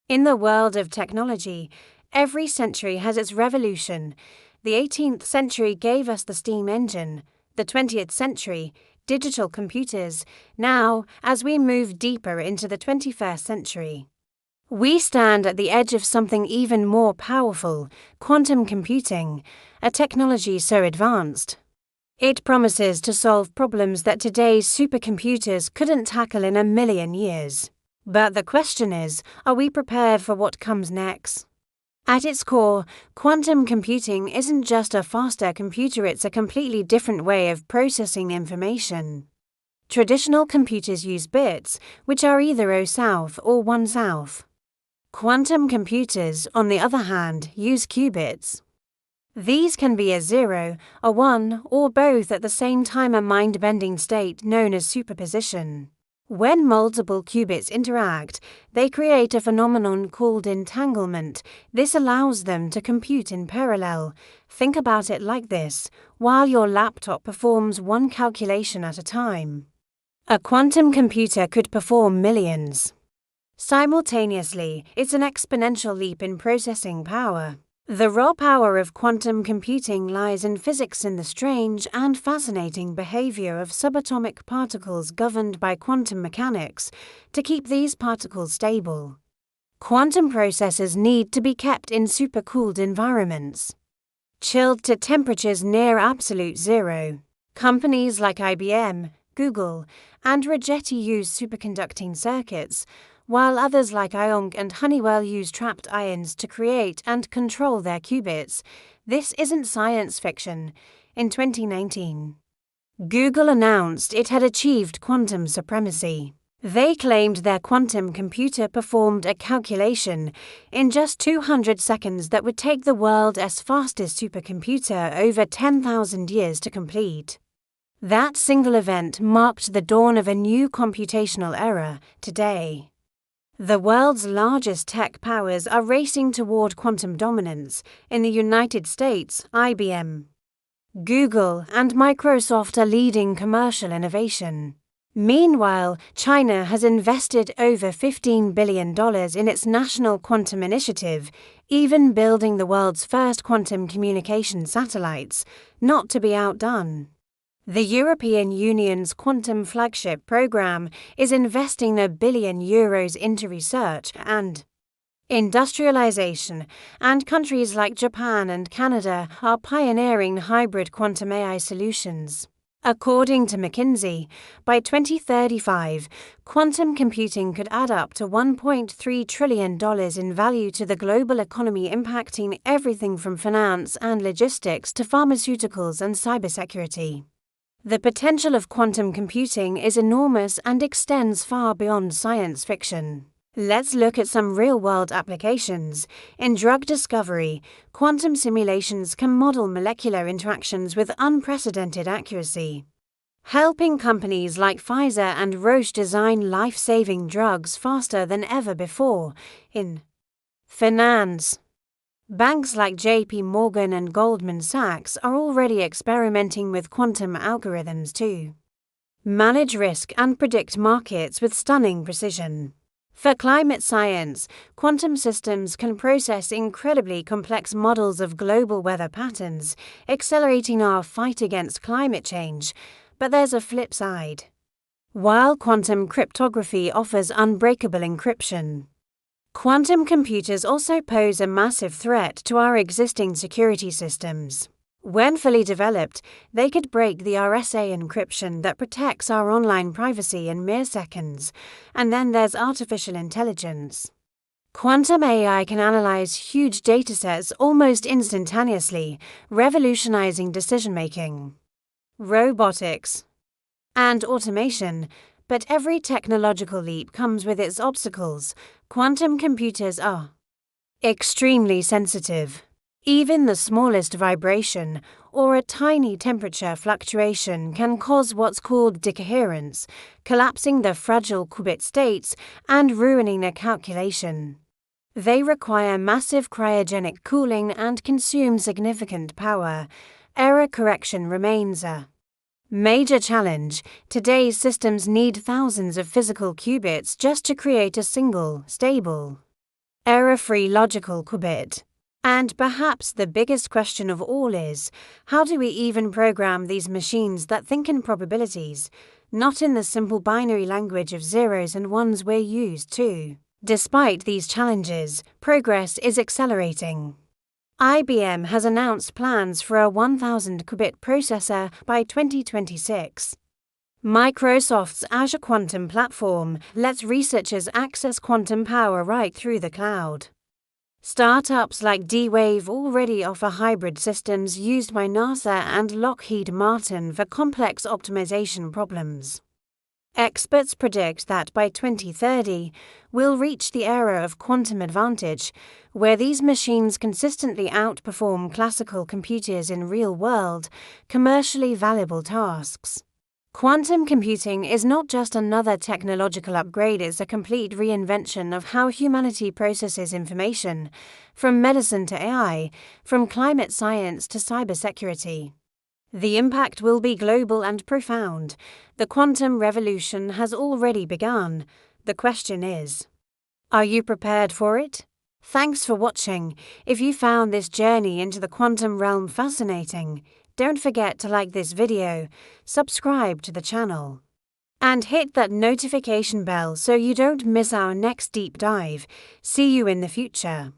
In the world of technology, every century has its revolution. The 18th century gave us the steam engine. The 20th century, digital computers. Now, as we move deeper into the 21st century, we stand at the edge of something even more powerful: quantum computing, a technology so advanced it promises to solve problems that today's supercomputers couldn't tackle in a million years. But the question is, are we prepared for what comes next? At its core, quantum computing isn't just a faster computer, it's a completely different way of processing information. Traditional computers use bits, which are either 0 south or 1 south. Quantum computers, on the other hand, use qubits. These can be a 0, a 1, or both at the same time, a mind-bending state known as superposition. When multiple qubits interact, they create a phenomenon called entanglement. This allows them to compute in parallel. Think about it like this: while your laptop performs one calculation at a time, a quantum computer could perform millions simultaneously. It's an exponential leap in processing power. The raw power of quantum computing lies in physics, in the strange and fascinating behavior of subatomic particles governed by quantum mechanics to keep these particles stable. Quantum processors need to be kept in supercooled environments, chilled to temperatures near absolute zero. Companies like IBM, Google, and Rigetti use superconducting circuits, while others like IonQ and Honeywell use trapped ions to create and control their qubits. This isn't science fiction. In 2019, Google announced it had achieved quantum supremacy. They claimed their quantum computer performed a calculation in just 200 seconds that would take the world's fastest supercomputer over 10,000 years to complete. That single event marked the dawn of a new computational era. Today, the world's largest tech powers are racing toward quantum dominance. In the United States, IBM, Google, and Microsoft are leading commercial innovation. Meanwhile, China has invested over $15 billion in its national quantum initiative, even building the world's first quantum communication satellites, not to be outdone. The European Union's quantum flagship program is investing €1 billion into research and industrialization, and countries like Japan and Canada are pioneering hybrid quantum AI solutions. According to McKinsey, by 2035, quantum computing could add up to $1.3 trillion in value to the global economy, impacting everything from finance and logistics to pharmaceuticals and cybersecurity. The potential of quantum computing is enormous and extends far beyond science fiction. Let's look at some real-world applications. In drug discovery, quantum simulations can model molecular interactions with unprecedented accuracy, helping companies like Pfizer and Roche design life-saving drugs faster than ever before. In finance, banks like JP Morgan and Goldman Sachs are already experimenting with quantum algorithms to manage risk and predict markets with stunning precision. For climate science, quantum systems can process incredibly complex models of global weather patterns, accelerating our fight against climate change. But there's a flip side. While quantum cryptography offers unbreakable encryption, quantum computers also pose a massive threat to our existing security systems. When fully developed, they could break the RSA encryption that protects our online privacy in mere seconds. And then there's artificial intelligence. Quantum AI can analyze huge datasets almost instantaneously, revolutionizing decision-making, robotics, and automation. But every technological leap comes with its obstacles. Quantum computers are extremely sensitive. Even the smallest vibration or a tiny temperature fluctuation can cause what's called decoherence, collapsing the fragile qubit states and ruining a calculation. They require massive cryogenic cooling and consume significant power. Error correction remains a major challenge. Today's systems need thousands of physical qubits just to create a single, stable error-free logical qubit. And perhaps the biggest question of all is, how do we even program these machines that think in probabilities, not in the simple binary language of zeros and ones we're used to? Despite these challenges, progress is accelerating. IBM has announced plans for a 1000-qubit processor by 2026. Microsoft's Azure Quantum platform lets researchers access quantum power right through the cloud. Startups like D-Wave already offer hybrid systems used by NASA and Lockheed Martin for complex optimization problems. Experts predict that by 2030, we'll reach the era of quantum advantage, where these machines consistently outperform classical computers in real-world, commercially valuable tasks. Quantum computing is not just another technological upgrade, it's a complete reinvention of how humanity processes information, from medicine to AI, from climate science to cybersecurity. The impact will be global and profound. The quantum revolution has already begun. The question is, are you prepared for it? Thanks for watching. If you found this journey into the quantum realm fascinating, don't forget to like this video, subscribe to the channel, and hit that notification bell so you don't miss our next deep dive. See you in the future.